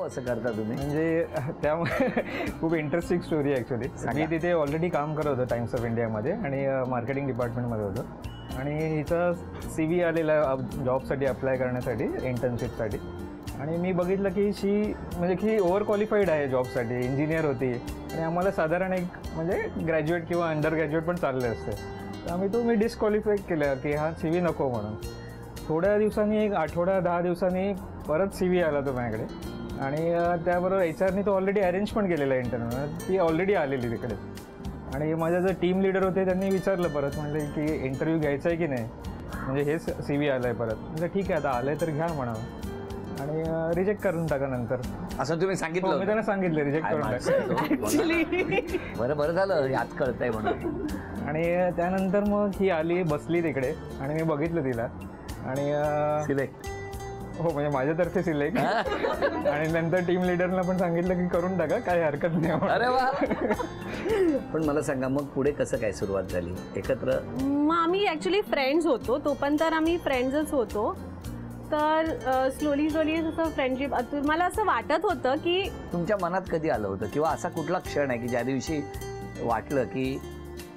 असं करता तुम्ही? म्हणजे त्यामुळे खूप इंटरेस्टिंग स्टोरी आहे ॲक्च्युली. मी तिथे ऑलरेडी काम करत होतो टाइम्स ऑफ इंडियामध्ये आणि मार्केटिंग डिपार्टमेंटमध्ये होतो आणि हिचा CV आलेला जॉबसाठी अप्लाय करण्यासाठी, इंटर्नशिपसाठी. आणि मी बघितलं की म्हणजे की ओव्हर क्वालिफाईड आहे जॉबसाठी, इंजिनियर होती आणि आम्हाला साधारण एक म्हणजे ग्रॅज्युएट किंवा अंडर ग्रॅज्युएट पण चालले असते. तर मी डिस्क्वालिफाय केलं की हा CV नको म्हणून. थोड्या दिवसांनी, एक आठवडा 10 दिवसांनी परत CV आला तो माझ्याकडे आणि त्याबरोबर HRनी तो ऑलरेडी अरेंज पण केलेला इंटरव्ह्यू, ती ऑलरेडी आलेली तिकडे. आणि माझ्या जे टीम लीडर होते त्यांनी विचारलं परत, म्हणले की इंटरव्ह्यू घ्यायचा आहे की नाही, म्हणजे हेच CV आलं आहे परत. म्हणजे ठीक आहे, आता आलं आहे तर घ्या म्हणावं आणि रिजेक्ट करून टाका नंतर, असं तुम्ही सांगितलं? मी त्यांना सांगितलं रिजेक्ट करून टाका. बरं झालं यात कळतंय म्हणून. आणि त्यानंतर मग ही आली, बसली तिकडे आणि मी बघितलं तिला आणि सिलेक्ट. हो, म्हणजे माझ्यातर्फे सिलेक्ट. आणि नंतर टीम लिडरला पण सांगितलं की करून टाका, काही हरकत नाही. अरे वा. पण मला सांगा, मग पुढे कसं काय सुरुवात झाली एकत्र? मग आम्ही ॲक्च्युली फ्रेंड्स होतो, तो पण तर आम्ही फ्रेंड्सच होतो. तर स्लोली जसं फ्रेंडशिप, मला असं वाटत होतं की तुमच्या मनात कधी आलं होतं किंवा असा कुठला क्षण आहे की ज्या दिवशी वाटलं की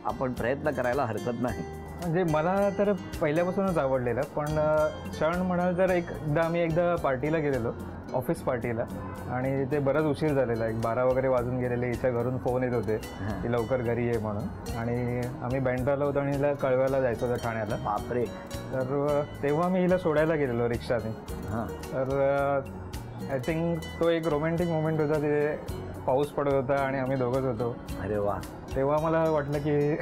आपण प्रयत्न करायला हरकत नाही? म्हणजे मला तर पहिल्यापासूनच आवडलेलं, पण क्षण म्हणाल तर आम्ही एकदा पार्टीला गेलेलो, ऑफिस पार्टीला, आणि ते बरंच उशीर झालेला, 12 वगैरे वाजून गेलेले. हिच्या घरून फोन येत होते की लवकर घरी ये म्हणून. आणि आम्ही बँड्राला होतो आणि हिला कळव्याला जायचं होतं, ठाण्याला. बापरे. तर तेव्हा मी हिला सोडायला गेलेलो रिक्षाने. तर आय थिंक तो एक रोमॅन्टिक मोमेंट होता. तिथे पाऊस पडत होता आणि आम्ही दोघंच होतो. अरे वा. तेव्हा मला वाटलं की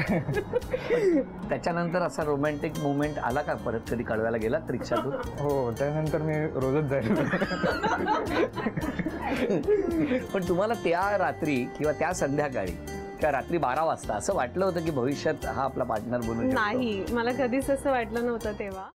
त्याच्यानंतर असा रोमॅन्टिक मुवमेंट आला का परत? कधी कळव्याला गेला रिक्षातून? हो, त्यानंतर मी रोजच जायचो. पण तुम्हाला त्या रात्री किंवा त्या संध्याकाळी किंवा रात्री 12 वाजता असं वाटलं होतं की भविष्यात हा आपला पार्टनर बनू शकतो? नाही, मला कधीच असं वाटलं नव्हतं तेव्हा.